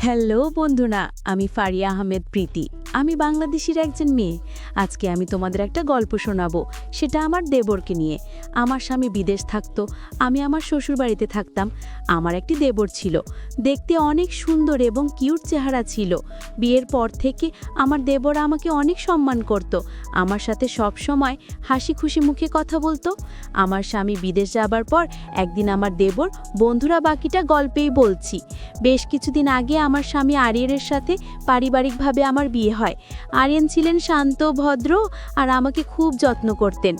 Hello বন্ধুরা, আমি ফারিয়া আহমেদ প্রীতি। আমি বাংলাদেশের একজন মেয়ে। আজকে আমি তোমাদের একটা গল্প শোনাবো। সেটা আমার দেবরকে নিয়ে। আমার স্বামী বিদেশ থাকতো, আমি আমার শ্বশুরবাড়িতে থাকতাম। আমার একটি দেবর ছিল, দেখতে অনেক সুন্দর এবং কিউট চেহারা ছিল। বিয়ের পর থেকে আমার দেবর আমাকে অনেক সম্মান করত, আমার সাথে সব সময় হাসি খুশি মুখে কথা বলতো। আমার স্বামী বিদেশ যাবার পর একদিন আমার দেবর, বন্ধুরা বাকিটা গল্পেই বলছি, বেশ কিছুদিন আগে আমার স্বামী আরিয়ানের সাথে পারিবারিকভাবে আমার বিয়ে হয়। আরিয়ান ছিলেন শান্ত, ভদ্র আর আমাকে খুব যত্ন করতেন।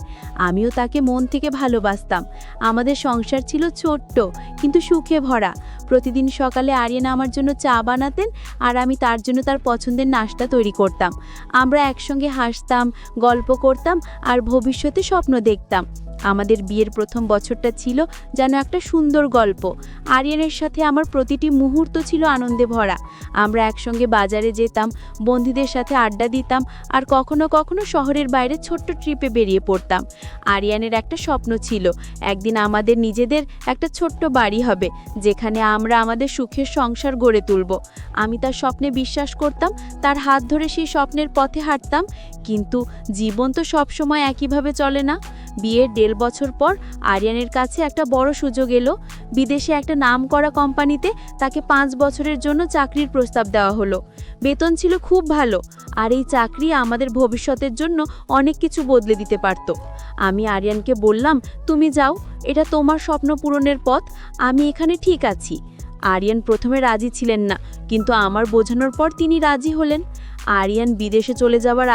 আমিও তাকে মন থেকে ভালোবাসতাম। আমাদের সংসার ছিল ছোট্ট কিন্তু সুখে ভরা। প্রতিদিন সকালে আরিয়ান আমার জন্য চা বানাতেন আর আমি তার জন্য তার পছন্দের নাস্তা তৈরি করতাম। আমরা একসঙ্গে হাসতাম, গল্প করতাম আর ভবিষ্যতে স্বপ্ন দেখতাম। আমাদের বিয়ের প্রথম বছরটা ছিল যেন একটা সুন্দর গল্প। আরিয়ানের সাথে আমার প্রতিটি মুহূর্ত ছিল আনন্দে ভরা। আমরা একসঙ্গে বাজারে যেতাম, বন্ধুদের সাথে আড্ডা দিতাম আর কখনো কখনো শহরের বাইরে ছোট্ট ট্রিপে বেরিয়ে পড়তাম। আরিয়ানের একটা স্বপ্ন ছিল, একদিন আমাদের নিজেদের একটা ছোট্ট বাড়ি হবে, যেখানে আমরা আমাদের সুখের সংসার গড়ে তুলব। আমি তার স্বপ্নে বিশ্বাস করতাম, তার হাত ধরে সেই স্বপ্নের পথে হাঁটতাম। কিন্তু জীবন তো সবসময় একইভাবে চলে না। বিয়ের 1.5 বছর পর আরিয়ানের কাছে একটা বড় সুযোগ এলো। বিদেশে একটা নামকরা কোম্পানিতে তাকে 5 বছরের জন্য চাকরির প্রস্তাব দেওয়া হলো। বেতন ছিল খুব ভালো আর এই চাকরি আমাদের ভবিষ্যতের জন্য অনেক কিছু বদলে দিতে পারত। আমি আরিয়ানকে বললাম, তুমি যাও, এটা তোমার স্বপ্ন পূরণের পথ, আমি এখানে ঠিক আছি। আরিয়ান প্রথমে রাজি ছিলেন না, কিন্তু আমার বোঝানোর পর তিনি রাজি হলেন। আরিয়ান বিদেশে চলে যাওয়ার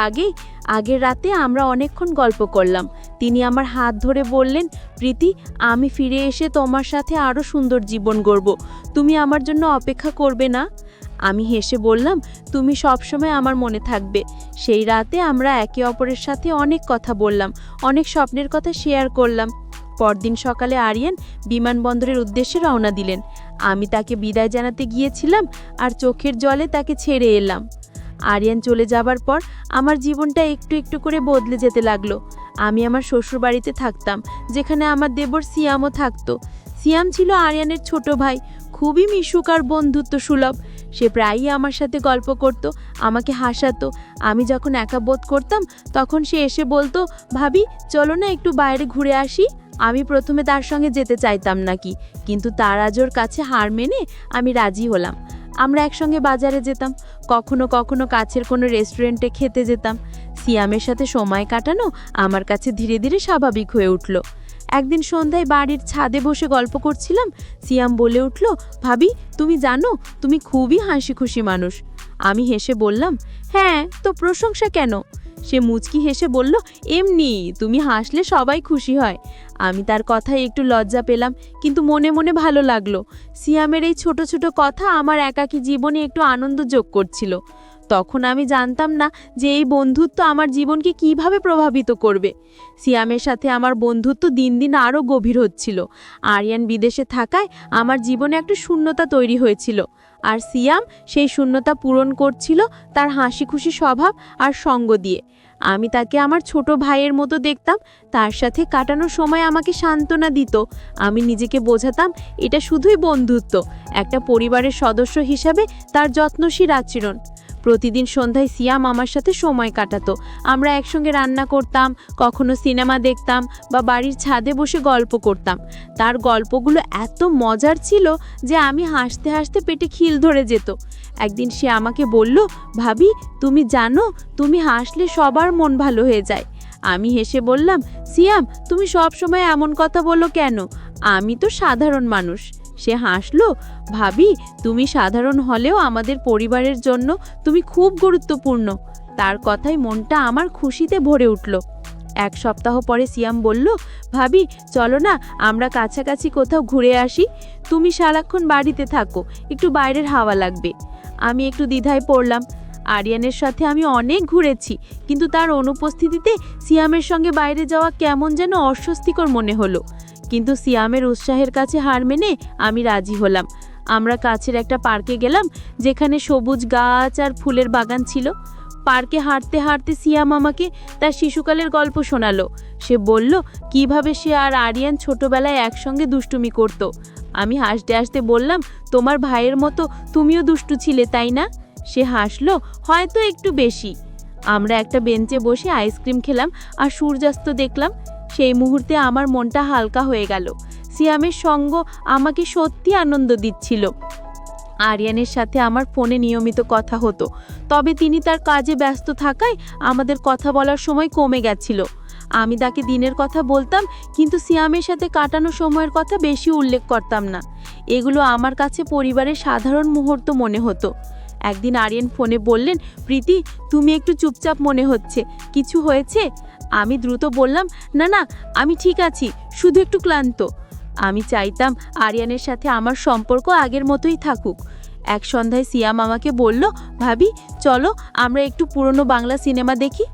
আগের রাতে আমরা অনেকক্ষণ গল্প করলাম। তিনি আমার হাত ধরে বললেন, প্রীতি, আমি ফিরে এসে তোমার সাথে আরও সুন্দর জীবন গড়ব। তুমি আমার জন্য অপেক্ষা করবে না? আমি হেসে বললাম, তুমি সবসময় আমার মনে থাকবে। সেই রাতে আমরা একে অপরের সাথে অনেক কথা বললাম, অনেক স্বপ্নের কথা শেয়ার করলাম। পরদিন সকালে আরিয়ান বিমানবন্দরের উদ্দেশ্যে রওনা দিলেন। আমি তাকে বিদায় জানাতে গিয়েছিলাম আর চোখের জলে তাকে ছেড়ে এলাম। আরিয়ান চলে যাবার পর আমার জীবনটা একটু একটু করে বদলে যেতে লাগলো। আমি আমার শ্বশুরবাড়িতে থাকতাম, যেখানে আমার দেবর সিয়ামও থাকতো। সিয়াম ছিল আরিয়ানের ছোট ভাই, খুবই মিশুক আর বন্ধুত্ব সুলভ। সে প্রায়ই আমার সাথে গল্প করত, আমাকে হাসাতো। আমি যখন একা বোধ করতাম তখন সে এসে বলতো, ভাবি চলো না একটু বাইরে ঘুরে আসি। আমি প্রথমে তার সঙ্গে যেতে চাইতাম নাকি, কিন্তু তার আজোর কাছে হার মেনে আমি রাজি হলাম। আমরা একসঙ্গে বাজারে যেতাম, কখনো কখনো কাছের কোনো রেস্টুরেন্টে খেতে যেতাম। সিয়ামের সাথে সময় কাটানো আমার কাছে ধীরে ধীরে স্বাভাবিক হয়ে উঠল। একদিন সন্ধ্যায় বাড়ির ছাদে বসে গল্প করছিলাম। সিয়াম বলে উঠল, ভাবি তুমি জানো, তুমি খুবই হাসি খুশি মানুষ। আমি হেসে বললাম, হ্যাঁ, তো প্রশংসা কেন? সে মুচকি হেসে বলল, এমনি, তুমি হাসলে সবাই খুশি হয়। আমি তার কথায় একটু লজ্জা পেলাম, কিন্তু মনে মনে ভালো লাগলো। সিয়ামের এই ছোট ছোট কথা আমার একাকী জীবনে একটু আনন্দ যোগ করছিল। তখন আমি জানতাম না যে এই বন্ধুত্ব আমার জীবনকে কিভাবে প্রভাবিত করবে। সিয়ামের সাথে আমার বন্ধুত্ব দিন দিন আরও গভীর হচ্ছিল। আরিয়ান বিদেশে থাকায় আমার জীবনে একটা শূন্যতা তৈরি হয়েছিল, আর সিয়াম সেই শূন্যতা পূরণ করছিল তার হাসি খুশি স্বভাব আর সঙ্গ দিয়ে। আমি তাকে আমার ছোট ভাইয়ের মতো দেখতাম, তার সাথে কাটানো সময় আমাকে সান্ত্বনা দিত। আমি নিজেকে বোঝাতাম এটা শুধুই বন্ধুত্ব, একটা পরিবারের সদস্য হিসাবে তার যত্নশীল আচরণ। প্রতিদিন সন্ধ্যায় সিয়াম আমার সাথে সময় কাটাতো। আমরা একসঙ্গে রান্না করতাম, কখনো সিনেমা দেখতাম বা বাড়ির ছাদে বসে গল্প করতাম। তার গল্পগুলো এত মজার ছিল যে আমি হাসতে হাসতে পেটে খিল ধরে যেত। একদিন সে আমাকে বলল, ভাবি তুমি জানো, তুমি হাসলে সবার মন ভালো হয়ে যায়। আমি হেসে বললাম, সিয়াম তুমি সব সময় এমন কথা বলো কেন? আমি তো সাধারণ মানুষ। সে হাসলো, ভাবি তুমি সাধারণ হলেও আমাদের পরিবারের জন্য তুমি খুব গুরুত্বপূর্ণ। তার কথায় মনটা আমার খুশিতে ভরে উঠল। 1 সপ্তাহ পরে সিয়াম বলল, ভাবি চলো না আমরা কাছাকাছি কোথাও ঘুরে আসি। তুমি সারাক্ষণ বাড়িতে থাকো, একটু বাইরের হাওয়া লাগবে। আমি একটু দ্বিধায় পড়লাম। আরিয়ানের সাথে আমি অনেক ঘুরেছি, কিন্তু তার অনুপস্থিতিতে সিয়ামের সঙ্গে বাইরে যাওয়া কেমন যেন অস্বস্তিকর মনে হলো। কিন্তু সিয়ামের উৎসাহের কাছে হার মেনে আমি রাজি হলাম। আমরা কাছের একটা পার্কে গেলাম, যেখানে সবুজ গাছ আর ফুলের বাগান ছিল। পার্কে হাঁটতে হাঁটতে সিয়াম আমাকে তার শিশুকালের গল্প শোনালো। সে বলল কিভাবে সে আর আরিয়ান ছোটবেলায় একসঙ্গে দুষ্টুমি করত। আমি হাসতে হাসতে বললাম, তোমার ভাইয়ের মতো তুমিও দুষ্টু ছিলে, তাই না? সে হাসলো, হয়তো একটু বেশি। আমরা একটা বেঞ্চে বসে আইসক্রিম খেলাম আর সূর্যাস্ত দেখলাম। সেই মুহূর্তে আমার মনটা হালকা হয়ে গেল। সিয়ামের সঙ্গ আমাকে সত্যি আনন্দ দিচ্ছিল। আরিয়ানের সাথে আমার ফোনে নিয়মিত কথা হতো, তবে তিনি তার কাজে ব্যস্ত থাকায় আমাদের কথা বলার সময় কমে গেছিল। আমি তাকে দিনের কথা বলতাম, কিন্তু সিয়ামের সাথে কাটানো সময়ের কথা বেশি উল্লেখ করতাম না। এগুলো আমার কাছে পরিবারের সাধারণ মুহূর্ত মনে হতো। একদিন আরিয়ান ফোনে বললেন, প্রীতি, তুমি একটু চুপচাপ মনে হচ্ছে, কিছু হয়েছে? আমি দ্রুত বললাম, না না, আমি ঠিক আছি, শুধু একটু ক্লান্ত। আমি চাইতাম আরিয়ানের সাথে আমার সম্পর্ক আগের মতোই থাকুক। এক সন্ধ্যায় সিয়াম আমাকে বলল, ভাবি, চলো আমরা একটু পুরনো বাংলা সিনেমা দেখি।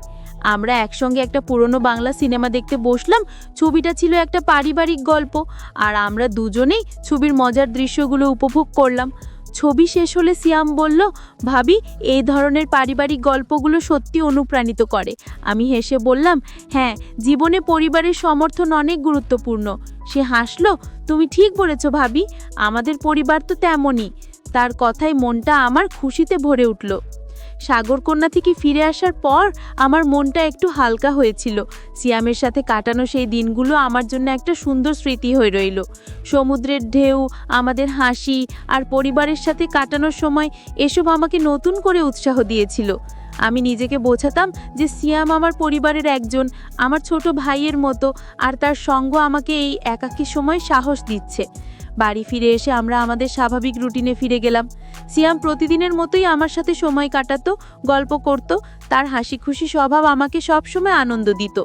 আমরা একসঙ্গে একটা পুরনো বাংলা সিনেমা দেখতে বসলাম। ছবিটা ছিল একটা পারিবারিক গল্প, আর আমরা দুজনেই ছবির মজার দৃশ্যগুলো উপভোগ করলাম। ছবি শেষ হলে সিয়াম বলল, ভাবি, এই ধরনের পারিবারিক গল্পগুলো সত্যি অনুপ্রাণিত করে। আমি হেসে বললাম, হ্যাঁ, জীবনে পরিবারের সমর্থন অনেক গুরুত্বপূর্ণ। সে হাসলো, তুমি ঠিক বলেছ ভাবি, আমাদের পরিবার তো তেমনই। তার কথায় মনটা আমার খুশিতে ভরে উঠল। সাগরকন্যা থেকে ফিরে আসার পর আমার মনটা একটু হালকা হয়েছিল। সিয়ামের সাথে কাটানো সেই দিনগুলো আমার জন্য একটা সুন্দর স্মৃতি হয়ে রইল। সমুদ্রের ঢেউ, আমাদের হাসি আর পরিবারের সাথে কাটানোর সময় এসব আমাকে নতুন করে উৎসাহ দিয়েছিল। আমি নিজেকে বোঝাতাম যে সিয়াম আমার পরিবারের একজন, আমার ছোট ভাইয়ের মতো, আর তার সঙ্গ আমাকে এই একাকী সময় সাহস দিচ্ছে। বাড়ি ফিরে এসে আমরা আমাদের স্বাভাবিক রুটিনে ফিরে গেলাম। সিয়াম প্রতিদিনের মতোই আমার সাথে সময় কাটাতো, গল্প করত। তার হাসি খুশি স্বভাব আমাকে সবসময় আনন্দ দিত।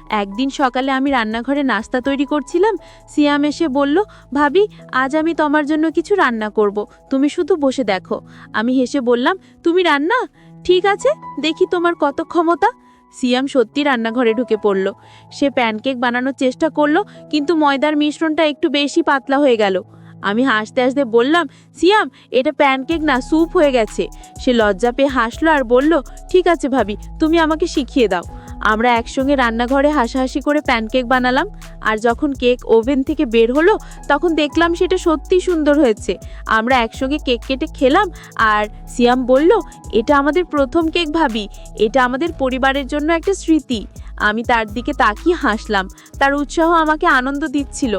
একদিন সকালে আমি রান্নাঘরে নাস্তা তৈরি করছিলাম। সিয়াম এসে বলল, ভাবি, আজ আমি তোমার জন্য কিছু রান্না করব, তুমি শুধু বসে দেখো। আমি হেসে বললাম, তুমি রান্না? ঠিক আছে, দেখি তোমার কত ক্ষমতা। সিয়াম সত্যি রান্নাঘরে ঢুকে পড়ল। সে প্যানকেক বানানোর চেষ্টা করলো, কিন্তু ময়দার মিশ্রণটা একটু বেশি পাতলা হয়ে গেল। আমি হাসতে হাসতে বললাম, সিয়াম, এটা প্যানকেক না, স্যুপ হয়ে গেছে। সে লজ্জা পেয়ে হাসলো আর বলল, ঠিক আছে ভাবি, তুমি আমাকে শিখিয়ে দাও। আমরা একসঙ্গে রান্নাঘরে হাসাহাসি করে প্যানকেক বানালাম। আর যখন কেক ওভেন থেকে বের হলো, তখন দেখলাম সেটা সত্যি সুন্দর হয়েছে। আমরা একসঙ্গে কেক কেটে খেলাম, আর সিয়াম বলল, এটা আমাদের প্রথম কেক ভাবি, এটা আমাদের পরিবারের জন্য একটা স্মৃতি। আমি তার দিকে তাকিয়ে হাসলাম। তার উৎসাহ আমাকে আনন্দ দিচ্ছিল।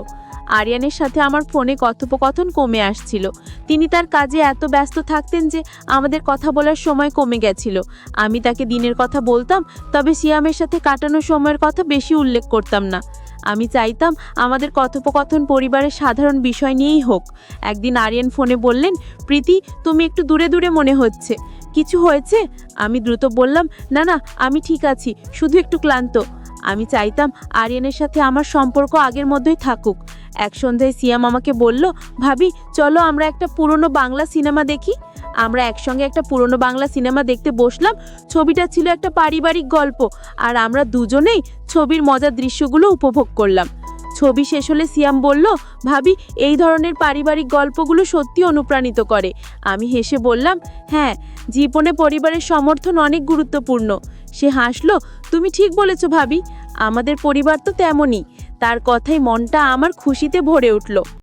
আরিয়ানের সাথে আমার ফোনে কথোপকথন কমে আসছিল। তিনি তার কাজে এত ব্যস্ত থাকতেন যে আমাদের কথা বলার সময় কমে গেছিল। আমি তাকে দিনের কথা বলতাম, তবে সিয়ামের সাথে কাটানো সময়ের কথা বেশি উল্লেখ করতাম না। আমি চাইতাম আমাদের কথোপকথন পরিবারের সাধারণ বিষয় নিয়েই হোক। একদিন আরিয়ান ফোনে বললেন, প্রীতি, তুমি একটু দূরে দূরে মনে হচ্ছে, কিছু হয়েছে? আমি দ্রুত বললাম, না না, আমি ঠিক আছি, শুধু একটু ক্লান্ত। আমি চাইতাম আরিয়ানের সাথে আমার সম্পর্ক আগের মধ্যেই থাকুক। এক সন্ধ্যায় সিয়াম আমাকে বলল, ভাবি, চলো আমরা একটা পুরনো বাংলা সিনেমা দেখি। আমরা একসঙ্গে একটা পুরনো বাংলা সিনেমা দেখতে বসলাম। ছবিটা ছিল একটা পারিবারিক গল্প, আর আমরা দুজনেই ছবির মজার দৃশ্যগুলো উপভোগ করলাম। ছবি শেষ হলে সিয়াম বলল, ভাবি, এই ধরনের পারিবারিক গল্পগুলো সত্যি অনুপ্রাণিত করে। আমি হেসে বললাম, হ্যাঁ, জীবনে পরিবারের সমর্থন অনেক গুরুত্বপূর্ণ। সে হাসলো, তুমি ঠিক বলেছ ভাবি, আমাদের পরিবার তো তেমনই। তার কথায় মনটা আমার খুশিতে ভরে উঠল।